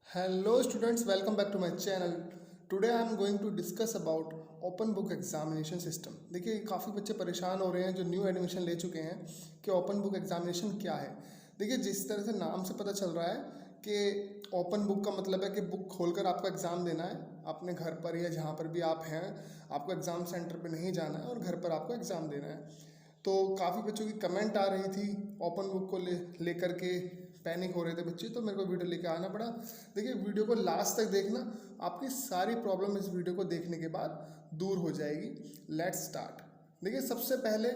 Hello students, welcome back to my channel. Today I am going to discuss about open book examination system. देखिए काफ़ी बच्चे परेशान हो रहे हैं जो न्यू एडमिशन ले चुके हैं कि ओपन बुक एग्जामिनेशन क्या है। देखिए जिस तरह से नाम से पता चल रहा है कि ओपन बुक का मतलब है कि बुक खोलकर आपको एग्ज़ाम देना है अपने घर पर या जहाँ पर भी आप हैं, आपको एग्ज़ाम सेंटर पर नहीं जाना है और घर पर आपको एग्ज़ाम देना है। तो काफ़ी बच्चों की कमेंट आ रही थी ओपन बुक को लेकर के पैनिक हो रहे थे बच्चे, तो मेरे को वीडियो लेके आना पड़ा। देखिए वीडियो को लास्ट तक देखना, आपकी सारी प्रॉब्लम इस वीडियो को देखने के बाद दूर हो जाएगी। Let's start. देखिए सबसे पहले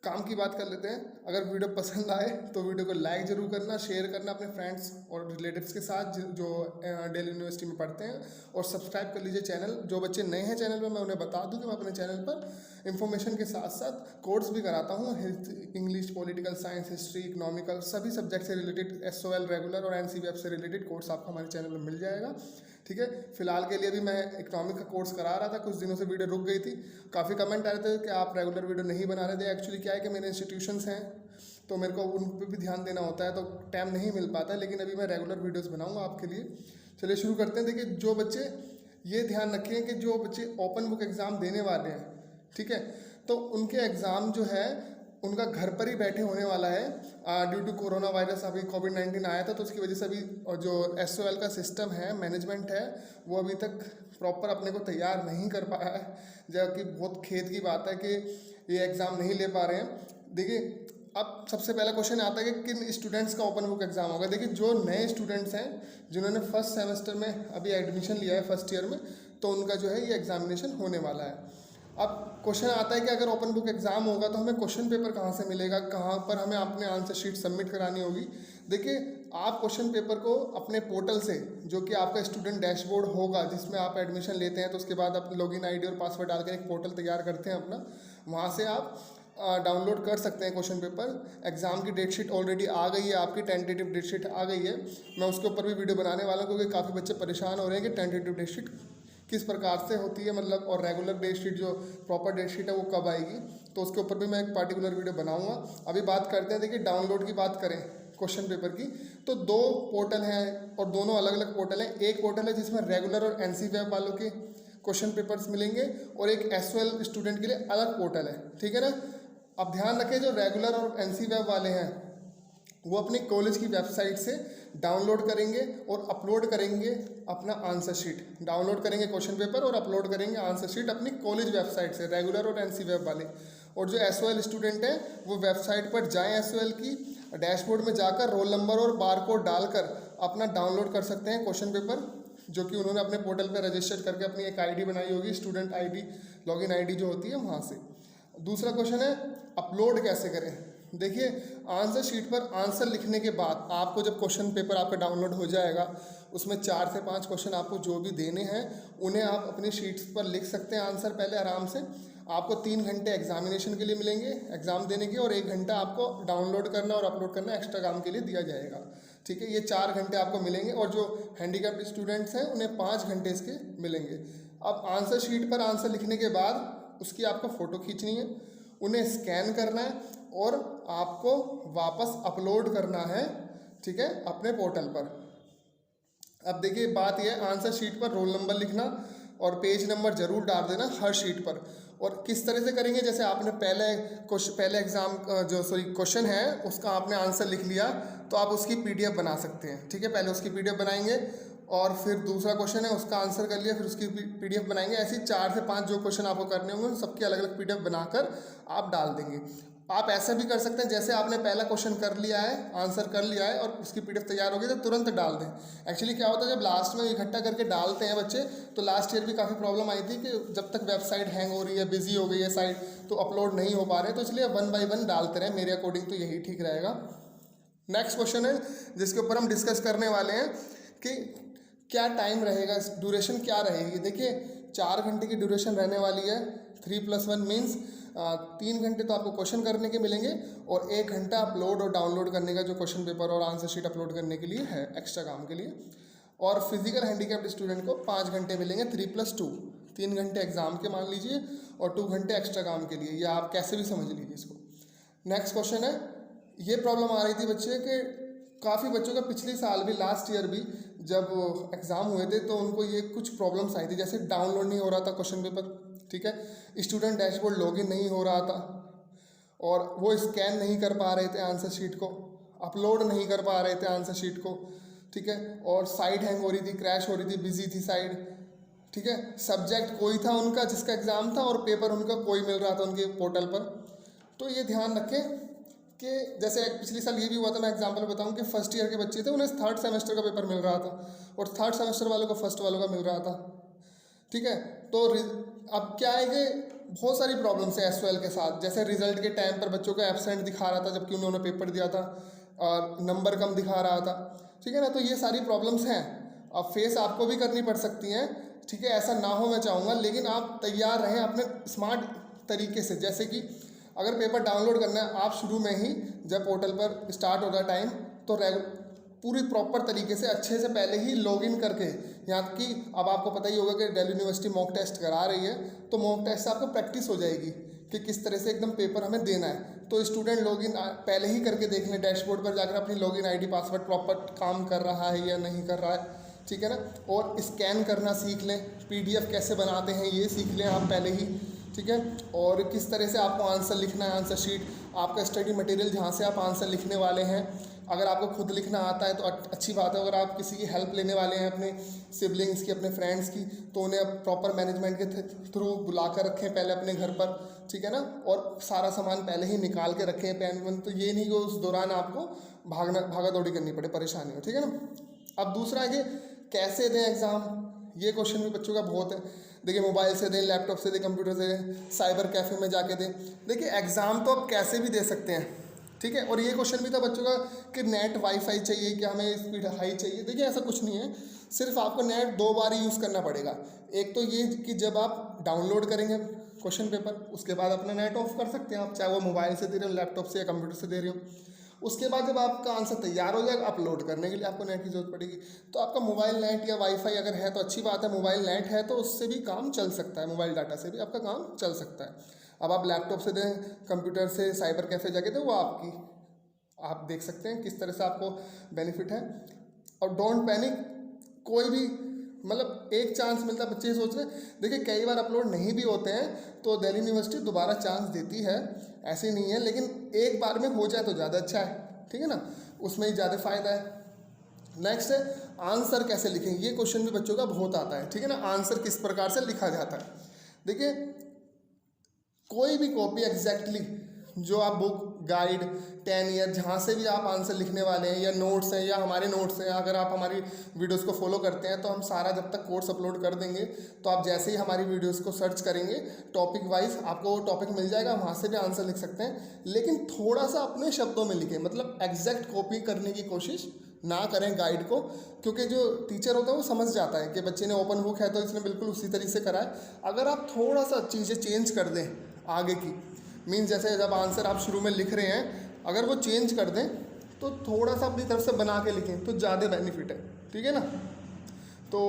काम की बात कर लेते हैं। अगर वीडियो पसंद आए तो वीडियो को लाइक ज़रूर करना, शेयर करना अपने फ्रेंड्स और रिलेटिव्स के साथ जो दिल्ली यूनिवर्सिटी में पढ़ते हैं, और सब्सक्राइब कर लीजिए चैनल। जो बच्चे नए हैं चैनल पे मैं उन्हें बता दूं कि मैं अपने चैनल पर इन्फॉर्मेशन के साथ साथ कोर्स भी कराता हूं। English, political science, history, economical सभी सब्जेक्ट से रिलेटेड SOL रेगुलर और NCWEB से रिलेटेड कोर्स आपको हमारे चैनल पर मिल जाएगा। ठीक है, फिलहाल के लिए भी मैं इकोनॉमिक का कोर्स करा रहा था, कुछ दिनों से वीडियो रुक गई थी। काफ़ी कमेंट आ रहे थे कि आप रेगुलर वीडियो नहीं बना रहे थे। एक्चुअली क्या है कि मेरे इंस्टीट्यूशंस हैं तो मेरे को उन पर भी ध्यान देना होता है, तो टाइम नहीं मिल पाता है, लेकिन अभी मैं रेगुलर वीडियोस बनाऊंगा आपके लिए। चलिए शुरू करते हैं। देखिए जो बच्चे, ये ध्यान रखें कि जो बच्चे ओपन बुक एग्ज़ाम देने वाले हैं, ठीक है, तो उनके एग्ज़ाम जो है उनका घर पर ही बैठे होने वाला है। ड्यू टू कोरोना वायरस अभी कोविड-19 आया था, तो उसकी वजह से अभी जो SOL का सिस्टम है, मैनेजमेंट है, वो अभी तक प्रॉपर अपने को तैयार नहीं कर पाया है, जबकि बहुत खेद की बात है कि ये एग्ज़ाम नहीं ले पा रहे हैं। देखिए अब सबसे पहला क्वेश्चन आता है कि किन स्टूडेंट्स का ओपन बुक एग्ज़ाम होगा। देखिए जो नए स्टूडेंट्स हैं जिन्होंने फर्स्ट सेमेस्टर में अभी एडमिशन लिया है फर्स्ट ईयर में, तो उनका जो है ये एग्जामिनेशन होने वाला है। अब क्वेश्चन आता है कि अगर ओपन बुक एग्ज़ाम होगा तो हमें क्वेश्चन पेपर कहाँ से मिलेगा, कहाँ पर हमें अपने आंसर शीट सबमिट करानी होगी। देखिए आप क्वेश्चन पेपर को अपने पोर्टल से, जो कि आपका स्टूडेंट डैशबोर्ड होगा जिसमें आप एडमिशन लेते हैं, तो उसके बाद आप लॉगिन ID और पासवर्ड डालकर एक पोर्टल तैयार करते हैं अपना, वहाँ से आप डाउनलोड कर सकते हैं क्वेश्चन पेपर। एग्ज़ाम की डेट शीट ऑलरेडी आ गई है, आपकी टेंटेटिव डेट शीट आ गई है। मैं उसके ऊपर भी वीडियो बनाने वाला हूँ क्योंकि काफ़ी बच्चे परेशान हो रहे हैं कि टेंटेटिव डेट शीट किस प्रकार से होती है, मतलब, और रेगुलर डेट शीट जो प्रॉपर डेट शीट है वो कब आएगी, तो उसके ऊपर भी मैं एक पार्टिकुलर वीडियो बनाऊंगा। अभी बात करते हैं। देखिए डाउनलोड की बात करें क्वेश्चन पेपर की, तो दो पोर्टल हैं और दोनों अलग अलग पोर्टल हैं। एक पोर्टल है जिसमें रेगुलर और NCWEB वालों के क्वेश्चन पेपर्स मिलेंगे, और एक SOL स्टूडेंट के लिए अलग पोर्टल है, ठीक है ना। अब ध्यान रखें, जो रेगुलर और NCWEB वाले हैं वो अपनी कॉलेज की वेबसाइट से डाउनलोड करेंगे और अपलोड करेंगे अपना आंसर शीट। डाउनलोड करेंगे क्वेश्चन पेपर और अपलोड करेंगे आंसर शीट अपनी कॉलेज वेबसाइट से, रेगुलर और NCWEB वाले। और जो SOL स्टूडेंट हैं वो वेबसाइट पर जाएं, SOL की डैशबोर्ड में जाकर रोल नंबर और बारकोड डालकर अपना डाउनलोड कर सकते हैं क्वेश्चन पेपर, जो कि उन्होंने अपने पोर्टल पर रजिस्टर करके अपनी एक ID बनाई होगी, स्टूडेंट ID, लॉगिन ID जो होती है वहाँ से। दूसरा क्वेश्चन है अपलोड कैसे करें। देखिए आंसर शीट पर आंसर लिखने के बाद आपको जब क्वेश्चन पेपर आपका डाउनलोड हो जाएगा, उसमें 4 से 5 क्वेश्चन आपको जो भी देने हैं उन्हें आप अपनी शीट्स पर लिख सकते हैं आंसर पहले आराम से। आपको 3 घंटे एग्जामिनेशन के लिए मिलेंगे, एग्ज़ाम देने के, और 1 घंटा आपको डाउनलोड करना और अपलोड करना एक्स्ट्रा काम के लिए दिया जाएगा, ठीक है। ये 4 घंटे आपको मिलेंगे, और जो हैंडीकैप्ड स्टूडेंट्स हैं उन्हें 5 घंटे इसके मिलेंगे। अब आंसर शीट पर आंसर लिखने के बाद उसकी आपको फ़ोटो खींचनी है, उन्हें स्कैन करना है और आपको वापस अपलोड करना है, ठीक है, अपने पोर्टल पर। अब देखिए बात यह है, आंसर शीट पर रोल नंबर लिखना और पेज नंबर जरूर डाल देना हर शीट पर। और किस तरह से करेंगे, जैसे आपने पहले एग्जाम जो क्वेश्चन है उसका आपने आंसर लिख लिया, तो आप उसकी PDF बना सकते हैं, ठीक है। पहले उसकी PDF बनाएंगे और फिर दूसरा क्वेश्चन है उसका आंसर कर लिया, फिर उसकी PDF बनाएंगे। ऐसे 4 से 5 जो क्वेश्चन आपको करने होंगे सबकी अलग अलग PDF बनाकर आप डाल देंगे। आप ऐसा भी कर सकते हैं, जैसे आपने पहला क्वेश्चन कर लिया है, आंसर कर लिया है और उसकी PDF तैयार हो गई तो तुरंत डाल दें। एक्चुअली क्या होता है, जब लास्ट में इकट्ठा करके डालते हैं बच्चे, तो लास्ट ईयर भी काफ़ी प्रॉब्लम आई थी कि जब तक वेबसाइट हैंग हो रही है, बिजी हो गई है साइट, तो अपलोड नहीं हो पा रहे, तो इसलिए 1 बाय 1 डालते रहे। मेरे अकॉर्डिंग तो यही ठीक रहेगा। नेक्स्ट क्वेश्चन है जिसके ऊपर हम डिस्कस करने वाले हैं कि क्या टाइम रहेगा, ड्यूरेशन क्या रहेगी। देखिए 4 घंटे की ड्यूरेशन रहने वाली है। 3+1 मीन्स 3 घंटे तो आपको क्वेश्चन करने के मिलेंगे और 1 घंटा अपलोड और डाउनलोड करने का, जो क्वेश्चन पेपर और आंसर शीट अपलोड करने के लिए है एक्स्ट्रा काम के लिए। और फिजिकल हैंडीकैप्ड स्टूडेंट को 5 घंटे मिलेंगे, 3+2, 3 घंटे एग्जाम के मान लीजिए और 2 घंटे एक्स्ट्रा काम के लिए, या आप कैसे भी समझ लीजिए इसको। नेक्स्ट क्वेश्चन है, ये प्रॉब्लम आ रही थी बच्चे के, काफ़ी बच्चों का पिछले साल भी, लास्ट ईयर भी, जब एग्ज़ाम हुए थे तो उनको ये कुछ प्रॉब्लम्स आई थी, जैसे डाउनलोड नहीं हो रहा था क्वेश्चन पेपर, ठीक है, स्टूडेंट डैशबोर्ड लॉगिन नहीं हो रहा था, और वो स्कैन नहीं कर पा रहे थे आंसर शीट को, अपलोड नहीं कर पा रहे थे आंसर शीट को, ठीक है, और साइट हैंग हो रही थी, क्रैश हो रही थी, बिजी थी साइट, ठीक है, सब्जेक्ट कोई था उनका जिसका एग्ज़ाम था और पेपर उनका कोई मिल रहा था उनके पोर्टल पर। तो ये ध्यान रखें कि जैसे पिछले साल ये भी हुआ था, मैं एग्जांपल बताऊं कि फर्स्ट ईयर के बच्चे थे, उन्हें थर्ड सेमेस्टर का पेपर मिल रहा था और थर्ड सेमेस्टर वालों को फर्स्ट वालों का मिल रहा था, ठीक है। तो अब क्या है कि बहुत सारी प्रॉब्लम्स है एसओएल के साथ, जैसे रिजल्ट के टाइम पर बच्चों को एब्सेंट दिखा रहा था जबकि उन्होंने पेपर दिया था, और नंबर कम दिखा रहा था, ठीक है ना। तो ये सारी प्रॉब्लम्स हैं, अब फेस आपको भी करनी पड़ सकती हैं, ठीक है, ऐसा ना हो मैं चाहूँगा, लेकिन आप तैयार रहें अपने स्मार्ट तरीके से। जैसे कि अगर पेपर डाउनलोड करना है, आप शुरू में ही जब पोर्टल पर स्टार्ट होगा टाइम, तो पूरी प्रॉपर तरीके से अच्छे से पहले ही लॉगिन करके, यहाँ कि अब आपको पता ही होगा कि दिल्ली यूनिवर्सिटी मॉक टेस्ट करा रही है, तो मॉक टेस्ट से आपको प्रैक्टिस हो जाएगी कि किस तरह से एकदम पेपर हमें देना है। तो स्टूडेंट लॉगिन पहले ही करके देख लें, डैशबोर्ड पर जाकर अपनी लॉगिन आईडी पासवर्ड प्रॉपर काम कर रहा है या नहीं कर रहा है, ठीक है ना। और स्कैन करना सीख लें, पीडीएफ कैसे बनाते हैं ये सीख लें आप पहले ही, ठीक है, और किस तरह से आपको आंसर लिखना है, आंसर शीट, आपका स्टडी मटेरियल जहाँ से आप आंसर लिखने वाले हैं, अगर आपको खुद लिखना आता है तो अच्छी बात है, अगर आप किसी की हेल्प लेने वाले हैं अपने सिबलिंग्स की, अपने फ्रेंड्स की, तो उन्हें प्रॉपर मैनेजमेंट के थ्रू बुला कर रखें पहले अपने घर पर, ठीक है ना, और सारा सामान पहले ही निकाल के रखें, पेन वन, तो ये नहीं कि उस दौरान आपको भागा दौड़ी करनी पड़े, परेशानी हो, ठीक है ना। अब दूसरा है कि कैसे दें एग्ज़ाम, ये क्वेश्चन भी बच्चों का बहुत है। देखिए, मोबाइल से दें, लैपटॉप से दें, कंप्यूटर से दें, साइबर कैफ़े में जाके दें। देखिए, एग्ज़ाम तो आप कैसे भी दे सकते हैं, ठीक है। और ये क्वेश्चन भी था बच्चों का कि नेट वाईफाई चाहिए, कि हमें स्पीड हाई चाहिए। देखिए, ऐसा कुछ नहीं है, सिर्फ आपको नेट 2 बार ही यूज़ करना पड़ेगा। एक तो ये कि जब आप डाउनलोड करेंगे क्वेश्चन पेपर, उसके बाद अपना नेट ऑफ कर सकते हैं आप, चाहे वो मोबाइल से दे रहे हो, लैपटॉप से या कंप्यूटर से दे रहे हो। उसके बाद जब आपका आंसर तैयार हो जाएगा, अपलोड करने के लिए आपको नेट की जरूरत पड़ेगी। तो आपका मोबाइल नेट या वाईफाई अगर है तो अच्छी बात है, मोबाइल नेट है तो उससे भी काम चल सकता है, मोबाइल डाटा से भी आपका काम चल सकता है। अब आप लैपटॉप से दें, कंप्यूटर से, साइबर कैफ़े जाके दें, वो आप देख सकते हैं किस तरह से आपको बेनिफिट है। और डोंट पैनिक, कोई भी मतलब एक चांस मिलता है, बच्चे सोच रहे हैं, देखिए कई बार अपलोड नहीं भी होते हैं तो दिल्ली यूनिवर्सिटी दोबारा चांस देती है, ऐसे नहीं है, लेकिन एक बार में हो जाए तो ज़्यादा अच्छा है, ठीक है ना, उसमें ही ज़्यादा फ़ायदा है। नेक्स्ट है आंसर कैसे लिखें, ये क्वेश्चन भी बच्चों का बहुत आता है, ठीक है ना। आंसर किस प्रकार से लिखा जाता है, देखिए कोई भी कॉपी एग्जैक्टली जो आप बुक, गाइड, 10 ईयर जहाँ से भी आप आंसर लिखने वाले हैं, या नोट्स हैं या हमारे नोट्स हैं, अगर आप हमारी वीडियोस को फॉलो करते हैं तो हम सारा जब तक कोर्स अपलोड कर देंगे तो आप जैसे ही हमारी वीडियोस को सर्च करेंगे टॉपिक वाइज आपको वो टॉपिक मिल जाएगा, वहाँ से भी आंसर लिख सकते हैं। लेकिन थोड़ा सा अपने शब्दों में लिखें, मतलब एग्जैक्ट कॉपी करने की कोशिश ना करें गाइड को, क्योंकि जो टीचर होता है वो समझ जाता है कि बच्चे ने ओपन बुक है तो इसने बिल्कुल उसी तरीके से करा है। अगर आप थोड़ा सा चीज़ें चेंज कर दें आगे की, मीन्स जैसे जब आंसर आप शुरू में लिख रहे हैं अगर वो चेंज कर दें तो थोड़ा सा अपनी तरफ से बना के लिखें तो ज़्यादा बेनिफिट है, ठीक है ना। तो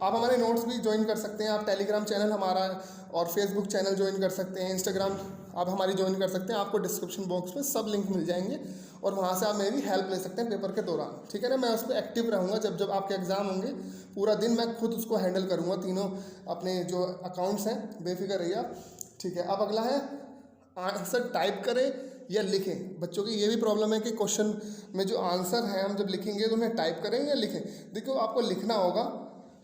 आप हमारे नोट्स भी ज्वाइन कर सकते हैं, आप टेलीग्राम चैनल हमारा और फेसबुक चैनल ज्वाइन कर सकते हैं, इंस्टाग्राम आप हमारी ज्वाइन कर सकते हैं, आपको डिस्क्रिप्शन बॉक्स में सब लिंक मिल जाएंगे और वहाँ से आप मेरी हेल्प ले सकते हैं पेपर के दौरान, ठीक है ना। मैं उस पर एक्टिव रहूँगा, जब जब आपके एग्ज़ाम होंगे पूरा दिन मैं खुद उसको हैंडल करूँगा, तीनों अपने जो अकाउंट्स हैं, बेफिक्र रहिए आप, ठीक है। अब अगला है आंसर टाइप करें या लिखें। बच्चों की ये भी प्रॉब्लम है कि क्वेश्चन में जो आंसर है हम जब लिखेंगे तो उन्हें टाइप करें या लिखें। देखो आपको लिखना होगा,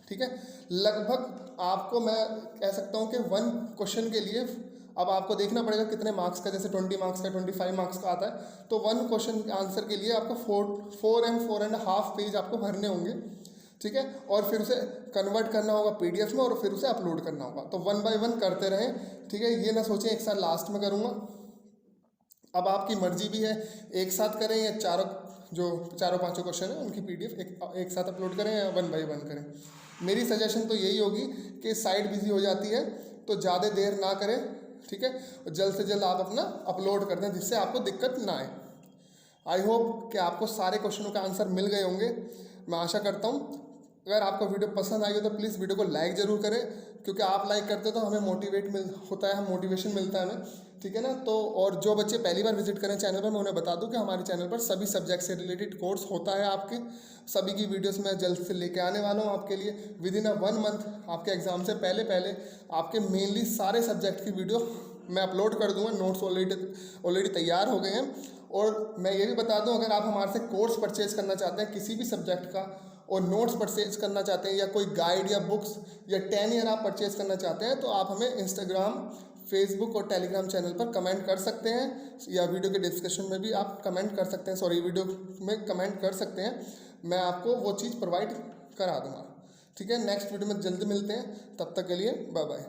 ठीक है। लगभग आपको मैं कह सकता हूँ कि 1 क्वेश्चन के लिए अब आपको देखना पड़ेगा कितने मार्क्स का, जैसे 20 मार्क्स का, 25 मार्क्स का आता है, तो 1 क्वेश्चन आंसर के लिए आपको 4.5 पेज आपको भरने होंगे, ठीक है। और फिर उसे कन्वर्ट करना होगा पीडीएफ में और फिर उसे अपलोड करना होगा। तो 1 बाय 1 करते रहें, ठीक है। ये ना सोचें एक साथ लास्ट में करूँगा, अब आपकी मर्जी भी है एक साथ करें या चारों पांचों क्वेश्चन है उनकी पीडीएफ एक साथ अपलोड करें या 1 बाय 1 करें। मेरी सजेशन तो यही होगी कि साइट बिजी हो जाती है तो ज़्यादा देर ना करें, ठीक है, और जल्द से जल्द आप अपना अपलोड कर दें जिससे आपको दिक्कत ना आए। आई होप कि आपको सारे क्वेश्चनों का आंसर मिल गए होंगे, मैं आशा करता हूँ। अगर आपको वीडियो पसंद आई हो तो प्लीज़ वीडियो को लाइक ज़रूर करें, क्योंकि आप लाइक करते हो तो हमें होता है, हम मोटिवेशन मिलता है हमें, ठीक है ना। तो और जो बच्चे पहली बार विजिट करें चैनल पर, मैं उन्हें बता दूं कि हमारे चैनल पर सभी सब्जेक्ट से रिलेटेड कोर्स होता है। आपके सभी की वीडियोस मैं जल्द से लेके आने वाला हूं आपके लिए। विद इन 1 मंथ आपके एग्ज़ाम से पहले पहले आपके मेनली सारे सब्जेक्ट की वीडियो मैं अपलोड कर दूंगा। नोट्स ऑलरेडी तैयार हो गए हैं। और मैं ये भी बता दूं, अगर आप हमारे से कोर्स परचेज करना चाहते हैं किसी भी सब्जेक्ट का, और नोट्स परचेज करना चाहते हैं, या कोई गाइड या बुक्स या 10 ईयर आप परचेज करना चाहते हैं, तो आप हमें इंस्टाग्राम, फेसबुक और टेलीग्राम चैनल पर कमेंट कर सकते हैं, या वीडियो के डिस्क्रिप्शन में भी आप कमेंट कर सकते हैं, वीडियो में कमेंट कर सकते हैं। मैं आपको वो चीज़ प्रोवाइड करा दूँगा, ठीक है। नेक्स्ट वीडियो में जल्दी मिलते हैं, तब तक के लिए बाय बाय।